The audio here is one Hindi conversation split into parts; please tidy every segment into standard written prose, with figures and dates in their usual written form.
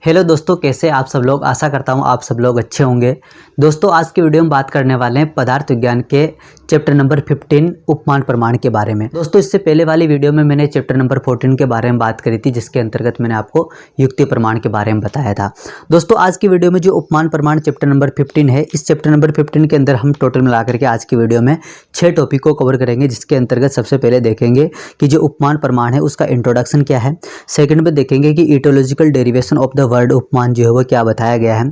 हेलो दोस्तों, कैसे आप सब लोग। आशा करता हूँ आप सब लोग अच्छे होंगे। दोस्तों, आज की वीडियो में बात करने वाले हैं पदार्थ विज्ञान के चैप्टर नंबर 15 उपमान प्रमाण के बारे में। दोस्तों, इससे पहले वाली वीडियो में मैंने चैप्टर नंबर 14 के बारे में बात करी थी, जिसके अंतर्गत मैंने आपको युक्ति प्रमाण के बारे में बताया था। दोस्तों, आज की वीडियो में जो उपमान प्रमाण चैप्टर नंबर 15 है, इस चैप्टर नंबर 15 के अंदर हम टोटल मिलाकर के आज की वीडियो में 6 टॉपिक को कवर करेंगे, जिसके अंतर्गत सबसे पहले देखेंगे कि जो उपमान प्रमाण है उसका इंट्रोडक्शन क्या है। सेकंड में देखेंगे कि aetiological derivation of the word उपमान जो है वो क्या बताया गया है।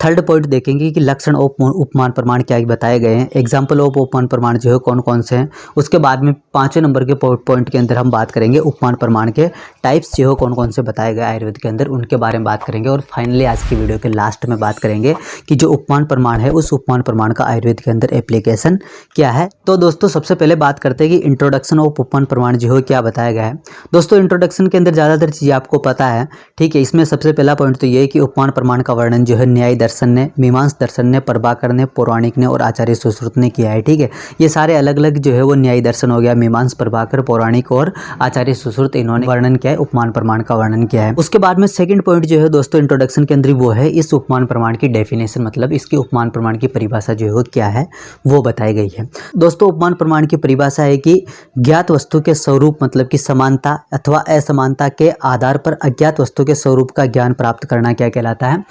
थर्ड पॉइंट देखेंगे कि लक्षण ऑफ उपमान प्रमाण क्या बताए गए हैं। एग्जाम्पल ऑफ उपमान प्रमाण जो है कौन कौन से हैं। उसके बाद में 5वें नंबर के पॉइंट के अंदर हम बात करेंगे उपमान प्रमाण के टाइप्स जो है कौन कौन से बताए गए आयुर्वेद के अंदर, उनके बारे में बात करेंगे। और फाइनली आज की वीडियो के लास्ट में बात करेंगे कि जो उपमान प्रमाण है उस उपमान प्रमाण का आयुर्वेद के अंदर एप्लीकेशन क्या है। तो दोस्तों, सबसे पहले बात करते हैं कि इंट्रोडक्शन ऑफ उपमान प्रमाण जो है क्या बताया गया है। दोस्तों, इंट्रोडक्शन के अंदर ज़्यादातर चीज़ें आपको पता है, ठीक है। इसमें सबसे पहला पॉइंट तो ये है कि उपमान प्रमाण का वर्णन जो है न्याय दर्शन ने, मीमांस दर्शन ने, प्रभाकर ने, पौराणिक ने और आचार्य सुश्रुत ने किया है, ठीक है। ये सारे अलग अलग जो है वो न्याय दर्शन हो गया, मीमांस, प्रभाकर, पौराणिक और आचार्य सुश्रुत, इन्होंने वर्णन किया है, उपमान प्रमाण का वर्णन किया है। उसके बाद में सेकंड पॉइंट जो है दोस्तों इंट्रोडक्शन के अंदर वो है इस उपमान प्रमाण की डेफिनेशन, मतलब इसकी उपमान प्रमाण की परिभाषा जो है वो क्या है वो बताई गई है। दोस्तों, उपमान प्रमाण की परिभाषा है कि ज्ञात वस्तु के स्वरूप मतलब कि समानता अथवा असमानता के आधार पर अज्ञात वस्तु के स्वरूप का ज्ञान प्राप्त करना क्या कहलाता है,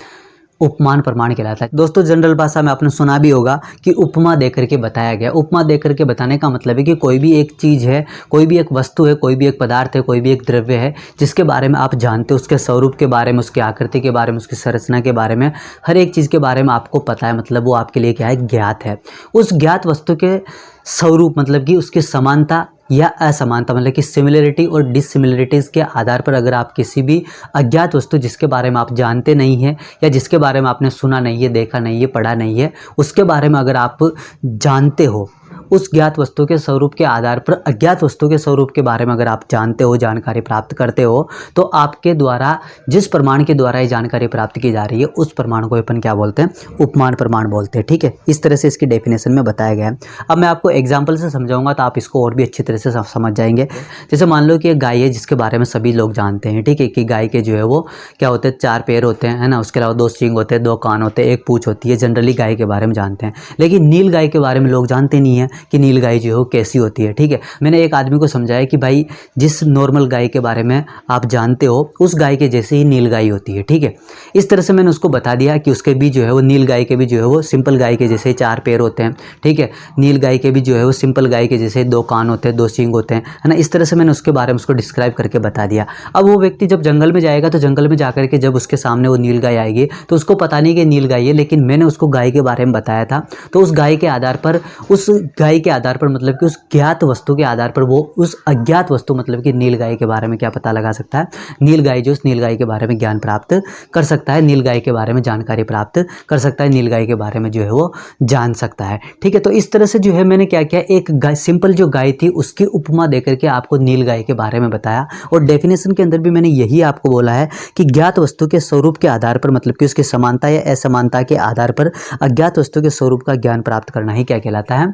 उपमान प्रमाण कहलाता है। दोस्तों, जनरल भाषा में आपने सुना भी होगा कि उपमा देकर के बताया गया। उपमा देकर के बताने का मतलब है कि कोई भी एक चीज़ है, कोई भी एक वस्तु है, कोई भी एक पदार्थ है, कोई भी एक द्रव्य है, जिसके बारे में आप जानते हो, उसके स्वरूप के बारे में, उसकी आकृति के बारे में, उसकी संरचना के बारे में, हर एक चीज़ के बारे में आपको पता है, मतलब वो आपके लिए क्या है, ज्ञात है। उस ज्ञात वस्तु के स्वरूप मतलब कि उसकी समानता या असमानता मतलब कि सिमिलरिटी और डिससिमिलरिटीज़ के आधार पर अगर आप किसी भी अज्ञात वस्तु जिसके बारे में आप जानते नहीं हैं या जिसके बारे में आपने सुना नहीं है, देखा नहीं है, पढ़ा नहीं है, उसके बारे में अगर आप जानते हो, उस ज्ञात वस्तु के स्वरूप के आधार पर अज्ञात वस्तु के स्वरूप के बारे में अगर आप जानते हो, जानकारी प्राप्त करते हो, तो आपके द्वारा जिस प्रमाण के द्वारा ये जानकारी प्राप्त की जा रही है उस प्रमाण को अपन क्या बोलते हैं, उपमान प्रमाण बोलते हैं, ठीक है। इस तरह से इसकी डेफिनेशन में बताया गया है। अब मैं आपको एग्जाम्पल से समझाऊंगा तो आप इसको और भी अच्छी तरह से समझ जाएंगे। जैसे मान लो कि एक गाय है जिसके बारे में सभी लोग जानते हैं, ठीक है, कि गाय के जो है वो क्या होते हैं, 4 पैर होते हैं, है ना। उसके अलावा 2 सींग होते हैं, 2 कान होते हैं, 1 पूंछ होती है। जनरली गाय के बारे में जानते हैं, लेकिन नील गाय के बारे में लोग जानते नहीं है कि नील गाय जो है वो कैसी होती है, ठीक है। मैंने एक आदमी को समझाया कि भाई जिस नॉर्मल गाय के बारे में आप जानते हो उस गाय के जैसे ही नील गाय होती है, ठीक है। इस तरह से मैंने उसको बता दिया कि उसके भी जो है वो नील गाय के भी जो है वो सिंपल गाय के जैसे 4 पैर होते हैं, ठीक है। नील गाय के भी जो है वो सिंपल गाय के जैसे 2 कान होते हैं, 2 सींग होते हैं, है ना। इस तरह से मैंने उसके बारे में उसको डिस्क्राइब करके बता दिया। अब वो व्यक्ति जब जंगल में जाएगा तो जंगल में जाकर के जब उसके सामने वो नील गाय आएगी तो उसको पता नहीं कि नील गाय है, लेकिन मैंने उसको गाय के बारे में बताया था। तो उस गाय के आधार पर मतलब कि उस ज्ञात वस्तु के आधार पर वो उस अज्ञात वस्तु मतलब कि नील गाय के बारे में क्या पता लगा सकता है, नील गाय जो उस नील गाय के बारे में ज्ञान प्राप्त कर सकता है, नील गाय के बारे में जानकारी प्राप्त कर सकता है, नील गाय के बारे में जो है वो जान सकता है, ठीक है। तो इस तरह से जो है मैंने क्या किया, एक गाय, सिंपल जो गाय थी उसकी उपमा देकर के आपको नील गाय के बारे में बताया। और डेफिनेशन के अंदर भी मैंने यही आपको बोला है कि ज्ञात वस्तु के स्वरूप के आधार पर मतलब कि उसकी समानता या असमानता के आधार पर अज्ञात वस्तु के स्वरूप का ज्ञान प्राप्त करना ही क्या कहलाता है,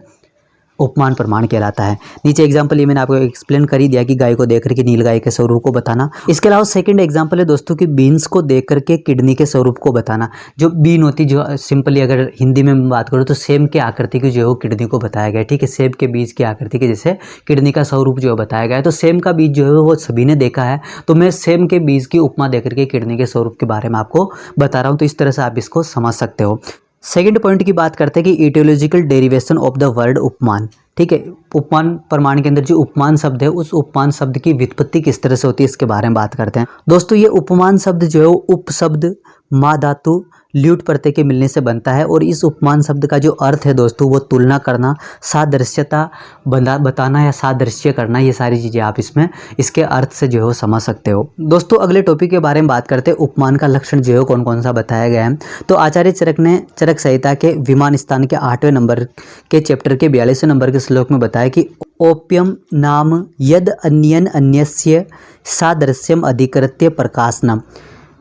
उपमान प्रमाण कहलाता है। नीचे एग्जाम्पल ये मैंने आपको एक्सप्लेन कर ही दिया कि गाय को देख करके नील गाय के स्वरूप को बताना। इसके अलावा सेकंड एग्जाम्पल है दोस्तों कि बीन्स को देख करके किडनी के स्वरूप को बताना। जो बीन होती, जो सिंपली अगर हिंदी में बात करूँ तो सेब के आकृति की जो है वो किडनी को बताया गया है, ठीक है। सेब के बीज की आकृति के जैसे किडनी का स्वरूप जो है बताया गया है। तो सेब का बीज जो है वो सभी ने देखा है, तो मैं सेब के बीज की उपमा देकर के किडनी के स्वरूप के बारे में आपको बता रहा हूँ। तो इस तरह से आप इसको समझ सकते हो। सेकंड पॉइंट की बात करते हैं कि aetiological derivation of the word उपमान, ठीक है। उपमान प्रमाण के अंदर जो उपमान शब्द है उस उपमान शब्द की व्युत्पत्ति किस तरह से होती है इसके बारे में बात करते हैं। दोस्तों, ये उपमान शब्द जो है वो उप शब्द मा धातु ल्यूट प्रत्यय के मिलने से बनता है। और इस उपमान शब्द का जो अर्थ है दोस्तों वो तुलना करना, सादृश्यता बताना या सादृश्य करना, ये सारी चीज़ें आप इसमें इसके अर्थ से जो है वो समझ सकते हो। दोस्तों, अगले टॉपिक के बारे में बात करते हैं। उपमान का लक्षण जो है कौन कौन सा बताया गया है। तो आचार्य चरक ने चरक संहिता के विमान स्थान के 8वें नंबर के चैप्टर के 42वें नंबर के श्लोक में बताया कि ओप्यम नाम यद अन्यन अन्यस्य सादृश्यम अधिकृत्य प्रकाशनम।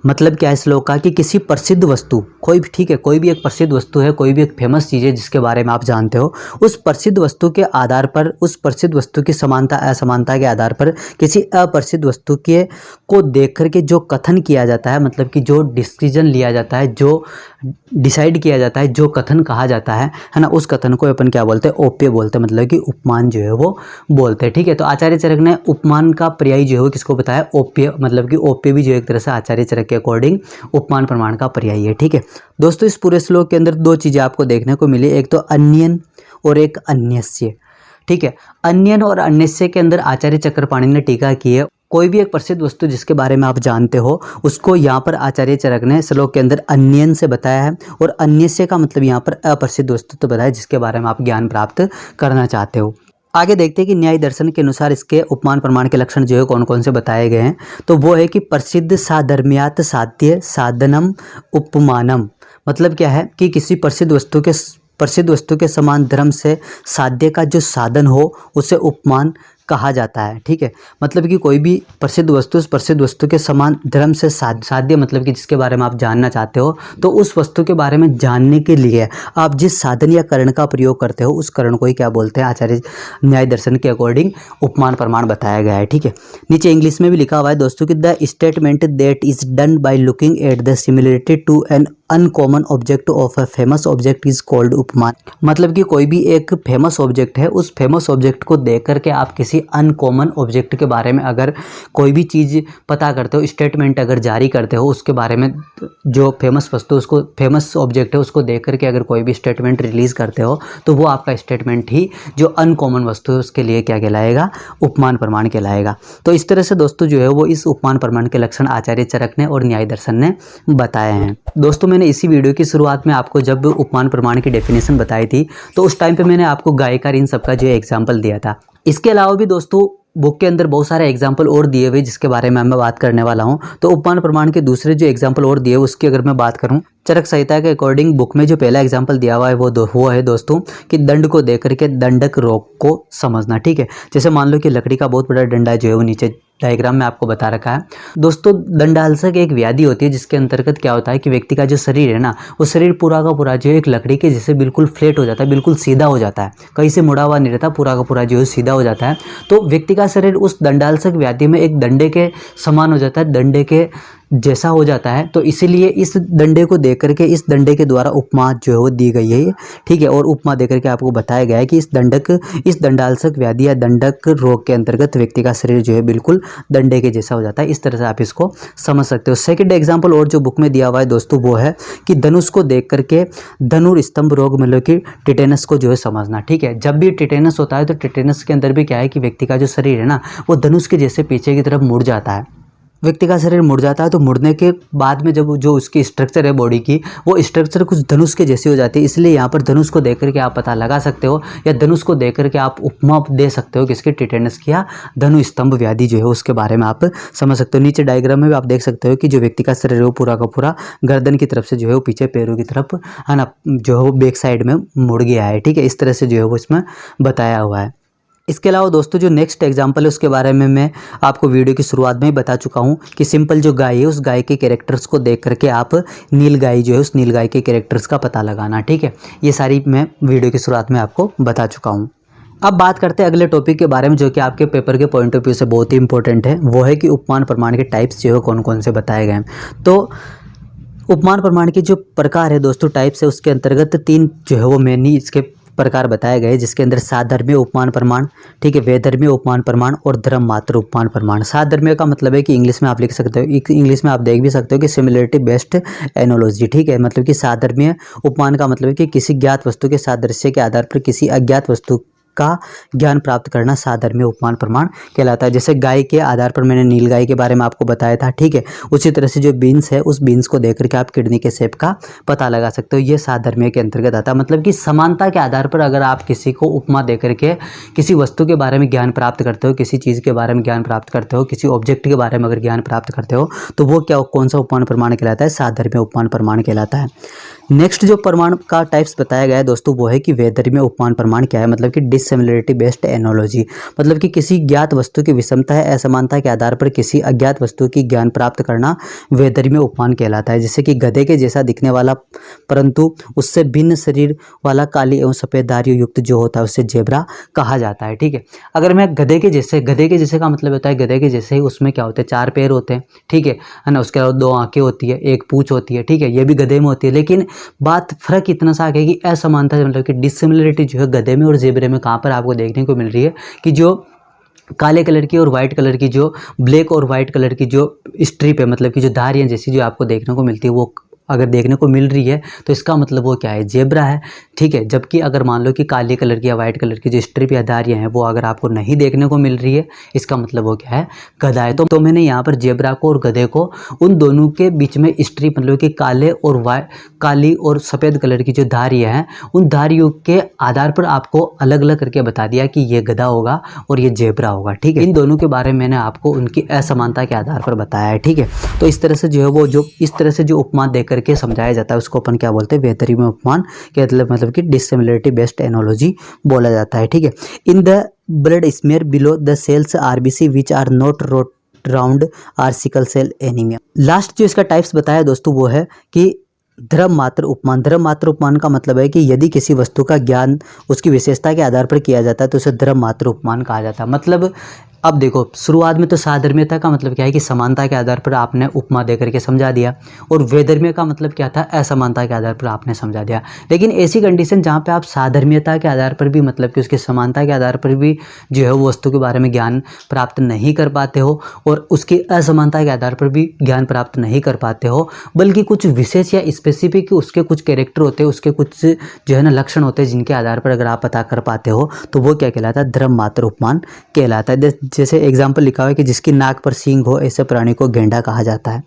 मतलब क्या है श्लोक का कि किसी प्रसिद्ध वस्तु, कोई भी, ठीक है, कोई भी एक प्रसिद्ध वस्तु है, कोई भी एक फेमस चीज़ है जिसके बारे में आप जानते हो, उस प्रसिद्ध वस्तु के आधार पर, उस प्रसिद्ध वस्तु की समानता असमानता के आधार पर किसी अप्रसिद्ध वस्तु के को देख करके जो कथन किया जाता है, मतलब कि जो डिसीजन लिया जाता है, जो डिसाइड किया जाता है, जो कथन कहा जाता है ना, उस कथन को अपन क्या बोलते हैं, ओप्य बोलते हैं, मतलब कि उपमान जो है वो बोलते हैं। ठीक है, तो आचार्य चरक ने उपमान का पर्याय जो है वो किसको बताया, ओप्य, मतलब कि ओप्य भी जो एक तरह से आचार्य चरक के अकॉर्डिंग उपमान प्रमाण का पर्याय है। ठीक है दोस्तों, इस पूरे श्लोक के अंदर दो चीज़ें आपको देखने को मिली, एक तो अन्यन और एक अन्यस्य। ठीक है, अन्यन और अन्यस्य के अंदर आचार्य चक्रपाणि ने टीका की है। कोई भी एक प्रसिद्ध वस्तु जिसके बारे में आप जानते हो, उसको यहाँ पर आचार्य चरक ने श्लोक के अंदर अन्यन से बताया है, और अन्यस्य का मतलब यहाँ पर अप्रसिद्ध वस्तु तो बताया जिसके बारे में आप ज्ञान प्राप्त करना चाहते हो। आगे देखते हैं कि न्याय दर्शन के अनुसार इसके उपमान प्रमाण के लक्षण जो है कौन कौन से बताए गए हैं। तो वो है कि प्रसिद्ध साधर्म्यात साध्य साधनम उपमानम। मतलब क्या है कि किसी प्रसिद्ध वस्तु के समान धर्म से साध्य का जो साधन हो उसे उपमान कहा जाता है। ठीक है, मतलब कि कोई भी प्रसिद्ध वस्तु, उस प्रसिद्ध वस्तु के समान धर्म से साध्य, मतलब कि जिसके बारे में आप जानना चाहते हो, तो उस वस्तु के बारे में जानने के लिए आप जिस साधन या करण का प्रयोग करते हो उस करण को ही क्या बोलते हैं, आचार्य न्याय दर्शन के अकॉर्डिंग उपमान प्रमाण बताया गया है। ठीक है, नीचे इंग्लिश में भी लिखा हुआ है दोस्तों कि the statement that is done by looking at the similarity to an uncommon object of a famous object is called उपमान। मतलब कि कोई भी एक फेमस ऑब्जेक्ट है, उस फेमस ऑब्जेक्ट को देख करके आप किसी अनकॉमन ऑब्जेक्ट के बारे में अगर कोई भी चीज़ पता करते हो, स्टेटमेंट अगर जारी करते हो उसके बारे में, जो फेमस वस्तु, उसको फेमस ऑब्जेक्ट है उसको देख करके अगर कोई भी स्टेटमेंट रिलीज़ करते हो, तो वो आपका स्टेटमेंट ही जो अनकॉमन वस्तु है उसके लिए क्या कहलाएगा, उपमान प्रमाण कहलाएगा। तो इस तरह से दोस्तों जो है वो इस उपमान प्रमाण के लक्षण आचार्य चरक ने और न्याय दर्शन ने बताए हैं। दोस्तों मैंने इसी वीडियो की शुरुआत में आपको जब उपमान प्रमाण की डेफिनेशन बताई थी, तो उस टाइम पे मैंने आपको गायकार इन सब का जो एग्जाम्पल दिया था। इसके अलावा भी दोस्तों बुक के अंदर बहुत सारे एग्जाम्पल और दिए हुए जिसके बारे में मैं बात करने वाला हूं। तो उपमान प्रमाण के दूसरे जो एग्जाम्पल और दिए उसकी अगर मैं बात करूं, चरक संहिता के अकॉर्डिंग बुक में जो पहला एग्जाम्पल दिया हुआ है वो है दोस्तों कि दंड को देख करके दंडक रोग को समझना। ठीक है, जैसे मान लो कि लकड़ी का बहुत बड़ा डंडा जो है वो नीचे डायग्राम में आपको बता रखा है। दोस्तों दंडाल्सक एक व्याधि होती है जिसके अंतर्गत क्या होता है कि व्यक्ति का जो शरीर है ना, वो शरीर पूरा का पूरा जो है एक लकड़ी के जैसे बिल्कुल फ्लैट हो जाता है, बिल्कुल सीधा हो जाता है, कहीं से मुड़ा हुआ नहीं रहता, पूरा का पूरा जो है सीधा हो जाता है। तो व्यक्ति का शरीर उस दंडाल्सक व्याधि में एक डंडे के समान हो जाता है, डंडे के जैसा हो जाता है। तो इसीलिए इस डंडे को देख करके, इस डंडे के द्वारा उपमा जो है वो दी गई है। ठीक है, और उपमा दे करके आपको बताया गया है कि इस दंडाल्सक व्याधि या दंडक रोग के अंतर्गत व्यक्ति का शरीर जो है बिल्कुल डंडे के जैसा हो जाता है। इस तरह से आप इसको समझ सकते हो। सेकंड एग्जाम्पल और जो बुक में दिया हुआ है दोस्तों वो है कि धनुष को देख करके धनुर्स्तंभ रोग, मतलब कि टिटेनस को जो है समझना। ठीक है, जब भी टिटेनस होता है तो टिटेनस के अंदर भी क्या है कि व्यक्ति का जो शरीर है ना, वो धनुष के जैसे पीछे की तरफ मुड़ जाता है। व्यक्ति का शरीर मुड़ जाता है, तो मुड़ने के बाद में जब जो उसकी स्ट्रक्चर है बॉडी की, वो स्ट्रक्चर कुछ धनुष के जैसी हो जाती है। इसलिए यहाँ पर धनुष को देख करके आप पता लगा सकते हो, या धनुष को देख करके आप उपमा दे सकते हो किसके, टिटेनस की या धनुस्तंभ व्याधि जो है उसके बारे में आप समझ सकते हो। नीचे डायग्राम में भी आप देख सकते हो कि जो व्यक्ति का शरीर है वो पूरा का पूरा गर्दन की तरफ से जो है वो पीछे पैरों की तरफ है ना, जो है वो बैक साइड में मुड़ गया है। ठीक है, इस तरह से जो है वो इसमें बताया हुआ है। इसके अलावा दोस्तों जो नेक्स्ट एग्जाम्पल है उसके बारे में मैं आपको वीडियो की शुरुआत में ही बता चुका हूं कि सिंपल जो गाय है उस गाय के कैरेक्टर्स को देख करके आप नील गाय जो है उस नील गाय के कैरेक्टर्स का पता लगाना। ठीक है, ये सारी मैं वीडियो की शुरुआत में आपको बता चुका हूँ। अब बात करते हैं अगले टॉपिक के बारे में जो कि आपके पेपर के पॉइंट ऑफ व्यू से बहुत ही इंपॉर्टेंट है। वो है कि उपमान प्रमाण के टाइप्स जो है कौन कौन से बताए गए हैं। तो उपमान प्रमाण के जो प्रकार है दोस्तों, टाइप्स है, उसके अंतर्गत 3 जो है वो मेनली इसके प्रकार बताए गए, जिसके अंदर साधर्म्य उपमान प्रमाण, ठीक है, वैधर्म्य उपमान प्रमाण और धर्म मात्र उपमान प्रमाण। साधर्म्य का मतलब है कि इंग्लिश में आप लिख सकते हो, इंग्लिश में आप देख भी सकते हो कि सिमिलरिटी बेस्ड एनोलॉजी। ठीक है, मतलब कि साधर्म्य उपमान का मतलब है कि किसी ज्ञात वस्तु के सादृश्य के आधार पर किसी अज्ञात वस्तु का ज्ञान प्राप्त करना साधर्म्य उपमान प्रमाण कहलाता है। जैसे गाय के आधार पर मैंने नील गाय के बारे में आपको बताया था। ठीक है, उसी तरह से जो बीन्स है उस बीन्स को देख करके आप किडनी के शेप का पता लगा सकते हो। ये साधर्म्य के अंतर्गत आता है। मतलब कि समानता के आधार पर अगर आप किसी को उपमा दे करके किसी वस्तु के बारे में ज्ञान प्राप्त करते हो, किसी चीज़ के बारे में ज्ञान प्राप्त करते हो, किसी ऑब्जेक्ट के बारे में अगर ज्ञान प्राप्त करते हो, तो वो क्या, कौन सा उपमान प्रमाण कहलाता है, साधर्म्य उपमान प्रमाण कहलाता है। नेक्स्ट जो प्रमाण का टाइप्स बताया गया है दोस्तों वो है कि वैधर्म्य उपमान प्रमाण क्या है, मतलब कि डिसिमिलरिटी बेस्ड एनोलॉजी, मतलब कि किसी ज्ञात वस्तु की विषमता है असमानता के आधार पर किसी अज्ञात वस्तु की ज्ञान प्राप्त करना वैधर्म्य उपमान कहलाता है। जैसे कि गधे के जैसा दिखने वाला परंतु उससे भिन्न शरीर वाला काली एवं सफ़ेद धारियों युक्त जो होता है उससे जेब्रा कहा जाता है। ठीक है, अगर मैं गधे के जैसे का मतलब होता है गधे के जैसे ही उसमें क्या होते हैं, 4 पैर होते हैं। ठीक है ना, उसके अलावा 2 आंखें होती है, 1 पूंछ होती है। ठीक है, ये भी गधे में होती है, लेकिन बात फर्क इतना सा आ गया कि असमानता मतलब कि डिसिमिलरिटी जो है गधे में और जेब्रे में कहाँ पर आपको देखने को मिल रही है कि जो काले कलर की और वाइट कलर की जो ब्लैक और वाइट कलर की जो स्ट्रिप है, मतलब कि जो धारियाँ जैसी जो आपको देखने को मिलती है वो अगर देखने को मिल रही है तो इसका मतलब वो क्या है, जेब्रा है। ठीक है, जबकि अगर मान लो कि काले कलर की या वाइट कलर की जो स्ट्रिप या धारियाँ हैं वो अगर आपको नहीं देखने को मिल रही है, इसका मतलब वो क्या है, गधा है। तो मैंने यहाँ पर जेब्रा को और गधे को उन दोनों के बीच में स्ट्रिप मतलब कि काली और सफ़ेद कलर की जो धारियाँ हैं उन धारियों के आधार पर आपको अलग अलग करके बता दिया कि ये गधा होगा और ये जेब्रा होगा। ठीक है, इन दोनों के बारे में मैंने आपको उनकी असमानता के आधार पर बताया है। ठीक है, तो इस तरह से जो है वो जो इस तरह से जो उपमा देकर के समझाया जाता है उसको अपन क्या बोलते हैं, वैधर्म्य उपमान के मतलब कि डिसिमिलरिटी बेस्ड एनोलॉजी बोला जाता है। ठीक है, in the blood smear below the cells RBC which are not round are sickle cell anaemia. Last जो इसका टाइप्स बताया दोस्तों वो है कि धर्म मात्र उपमान। धर्म मात्र उपमान का मतलब है कि यदि किसी वस्तु का ज्ञान उसकी विशेषता के आधार पर किया जाता है तो उसे धर्म मात्र उपमान कहा जाता है। मतलब अब देखो, शुरुआत में तो साधर्म्यता का मतलब क्या है कि समानता के आधार पर आपने उपमा दे करके समझा दिया, और वैधर्म्य का मतलब क्या था, असमानता के आधार पर आपने समझा दिया। लेकिन ऐसी कंडीशन जहाँ पे आप साधर्म्यता के आधार पर भी मतलब कि उसकी समानता के आधार पर भी जो है वो वस्तु के बारे में ज्ञान प्राप्त नहीं कर पाते हो और उसकी असमानता के आधार पर भी ज्ञान प्राप्त नहीं कर पाते हो, बल्कि कुछ विशेष या स्पेसिफिक उसके कुछ कैरेक्टर होते हैं, उसके कुछ जो है ना लक्षण होते हैं जिनके आधार पर अगर आप पता कर पाते हो तो वो क्या कहलाता है, धर्म मात्र उपमान कहलाता है। जैसे एग्जाम्पल लिखा हुआ है कि जिसकी नाक पर सींग हो ऐसे प्राणी को गेंडा कहा जाता है।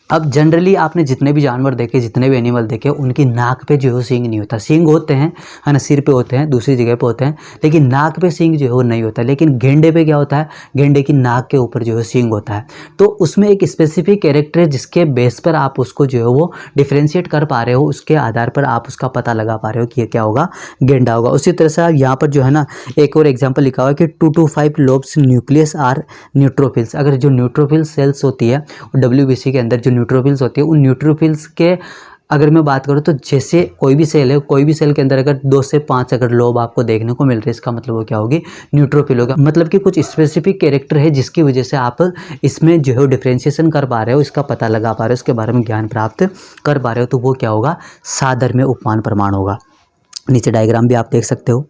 अब जनरली आपने जितने भी जानवर देखे, जितने भी एनिमल देखे, उनकी नाक पे जो है सींग नहीं होता। सींग होते हैं है ना, सिर पे होते हैं, दूसरी जगह पे होते हैं, लेकिन नाक पे सींग जो है वो नहीं होता। लेकिन गेंडे पे क्या होता है, गेंडे की नाक के ऊपर जो है सींग होता है। तो उसमें एक स्पेसिफिक कैरेक्टर है जिसके बेस पर आप उसको जो है वो डिफ्रेंशिएट कर पा रहे हो, उसके आधार पर आप उसका पता लगा पा रहे हो कि ये क्या होगा, गेंडा होगा। उसी तरह से यहाँ पर जो है ना एक और एग्जाम्पल लिखा हुआ है कि 2 to 5 lobes nucleus are neutrophils. अगर जो न्यूट्रोफिल सेल्स होती है WBC के अंदर जो न्यूट्रोफिल्स होती है, उन न्यूट्रोफिल्स के अगर मैं बात करूँ तो जैसे कोई भी सेल है, कोई भी सेल के अंदर अगर 2 से 5 अगर लोब आपको देखने को मिल रहे हैं, इसका मतलब वो क्या होगी, न्यूट्रोफिल होगा। मतलब कि कुछ स्पेसिफिक कैरेक्टर है जिसकी वजह से आप इसमें जो है डिफ्रेंशिएशन कर पा रहे हो, इसका पता लगा पा रहे हो, इसके बारे में ज्ञान प्राप्त कर पा रहे हो, तो वो क्या होगा, साधर्म्य उपमान प्रमाण होगा। नीचे डायग्राम भी आप देख सकते हो।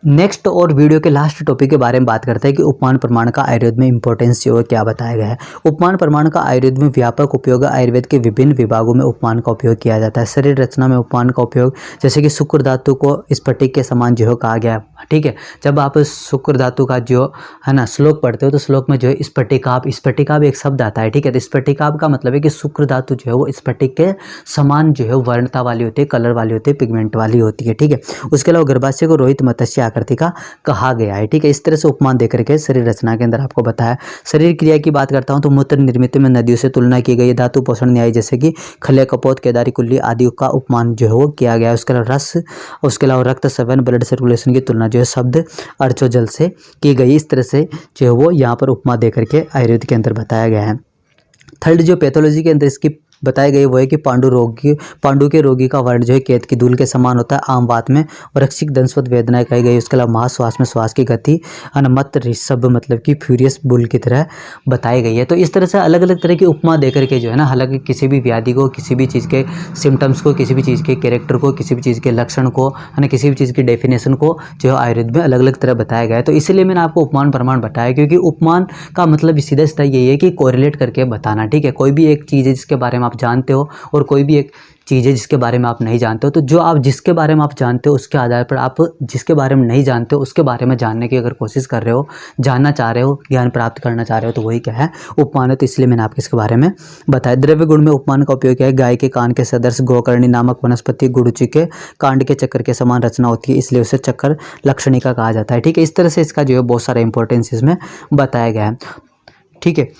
नेक्स्ट और वीडियो के लास्ट टॉपिक के बारे में बात करते हैं कि उपमान प्रमाण का आयुर्वेद में इंपॉर्टेंस जो है क्या बताया गया है। उपमान प्रमाण का आयुर्वेद में व्यापक उपयोग है। आयुर्वेद के विभिन्न विभागों में उपमान का उपयोग किया जाता है। शरीर रचना में उपमान का उपयोग, जैसे कि शुक्र धातु को स्फटिक के समान जो है कहा गया है। ठीक है, जब आप शुक्र धातु का जो है ना श्लोक पढ़ते हो तो श्लोक में जो है स्फटिकाभ एक शब्द आता है। ठीक है, तो स्फटिकाभ का मतलब है कि शुक्र धातु जो है वो स्फटिक के समान जो है वर्णता वाली होती है, कलर वाली होती है, पिगमेंट वाली होती है। ठीक है, उसके अलावा गर्भाशय को रोहित मत्स्य आकृति का कहा गया है। ठीक है, इस तरह से उपमान देकर के शरीर रचना के अंदर आपको बताया। शरीर क्रिया की बात करता हूं तो मूत्र निर्मित में नदियों से तुलना की गई है। धातु पोषण न्याय जैसे कि खले, कपोत, केदारी, कुल्ली आदि का उपमान जो है वो किया गया है। उसके अलावा रस, उसके अलावा रक्त सेवन, ब्लड सर्कुलेशन की तुलना जो है शब्द अर्चो जल से की गई। इस तरह से जो है वो यहाँ पर उपमा देकर के आयुर्वेद के अंदर बताया गया है। थर्ड जो पैथोलॉजी के अंदर इसकी बताया गया वो है कि पांडु के रोगी का वर्ण जो है केत की धूल के समान होता है आम बात में, और रक्षिक दंशवत वेदनाएं कही गई। उसके अलावा महाश्वास में श्वास की गति अनमत ऋषभ मतलब कि फ्यूरियस बुल की तरह बताई गई है। तो इस तरह से अलग अलग तरह की उपमा देकर के जो है ना, हालांकि किसी भी व्याधि को, किसी भी चीज़ के सिम्टम्स को, किसी भी चीज़ के कैरेक्टर को, किसी भी चीज़ के लक्षण को, है ना, किसी भी चीज़ की डेफिनेशन को जो है आयुर्वेद में अलग अलग तरह बताया गया है। तो इसीलिए मैंने आपको उपमान प्रमाण बताया, क्योंकि उपमान का मतलब सीधा सीधा यही है कि कोरिलेट करके बताना। ठीक है, कोई भी एक चीज़ है जिसके बारे में आप जानते हो और कोई भी एक चीज़ है जिसके बारे में आप नहीं जानते हो, तो जो आप जिसके बारे में आप जानते हो उसके आधार पर आप जिसके बारे में नहीं जानते हो उसके बारे में जानने की अगर कोशिश कर रहे हो, जानना चाह रहे हो, ज्ञान प्राप्त करना चाह रहे हो, तो वही क्या है, उपमान है। तो इसलिए मैंने आपको इसके बारे में बताया। द्रव्य गुण में उपमान का उपयोग किया है। गाय के कान के सदृश गोकर्णी नामक वनस्पति गुड़ुचि के कांड के चक्कर के समान रचना होती है, इसलिए उसे चक्कर लक्षणिका कहा जाता है। ठीक है, इस तरह से इसका जो है बहुत सारा इंपॉर्टेंस इसमें बताया गया है। ठीक है,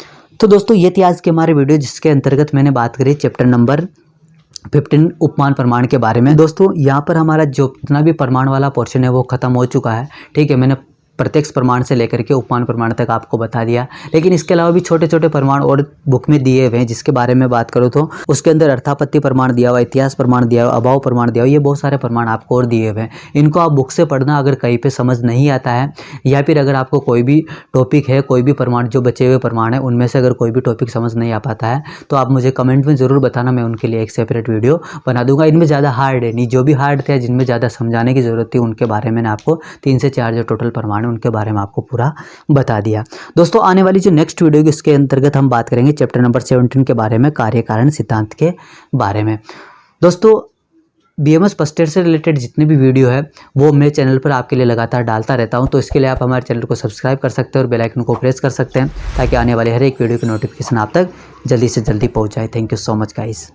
तो दोस्तों ये थी आज के हमारे वीडियो जिसके अंतर्गत मैंने बात करी चैप्टर नंबर 15 उपमान प्रमाण के बारे में। दोस्तों यहाँ पर हमारा जो जितना भी प्रमाण वाला पोर्शन है वो ख़त्म हो चुका है। ठीक है, मैंने प्रत्यक्ष प्रमाण से लेकर के उपमान प्रमाण तक आपको बता दिया, लेकिन इसके अलावा भी छोटे छोटे प्रमाण और बुक में दिए हुए हैं, जिसके बारे में बात करूँ तो उसके अंदर अर्थापत्ति प्रमाण दिया हुआ, इतिहास प्रमाण दिया हुआ, अभाव प्रमाण दिया हुआ, ये बहुत सारे प्रमाण आपको और दिए हुए हैं। इनको आप बुक से पढ़ना, अगर कहीं पे समझ नहीं आता है या फिर अगर आपको कोई भी टॉपिक है, कोई भी प्रमाण जो बचे हुए प्रमाण है उनमें से अगर कोई भी टॉपिक समझ नहीं आ पाता है तो आप मुझे कमेंट में ज़रूर बताना, मैं उनके लिए एक सेपरेट वीडियो बना दूंगा। इनमें ज़्यादा हार्ड है नहीं, जो भी हार्ड थे जिनमें ज़्यादा समझाने की ज़रूरत थी उनके बारे में आपको 3 से 4 जो टोटल प्रमाण है उनके बारे में आपको पूरा बता दिया। दोस्तों आने वाली जो नेक्स्ट वीडियो है इसके अंतर्गत हम बात करेंगे चैप्टर नंबर 17 के बारे में, कार्य कारण सिद्धांत के बारे में। दोस्तों बीएमएस फर्स्ट ईयर से रिलेटेड जितने भी वीडियो है वो मैं चैनल पर आपके लिए लगातार डालता रहता हूं, तो इसके लिए आप हमारे चैनल को सब्सक्राइब कर सकते हैं और बेल आइकन को प्रेस कर सकते हैं ताकि आने वाले हर एक वीडियो की नोटिफिकेशन आप तक जल्दी से जल्दी पहुंच जाए। Thank you so much guys.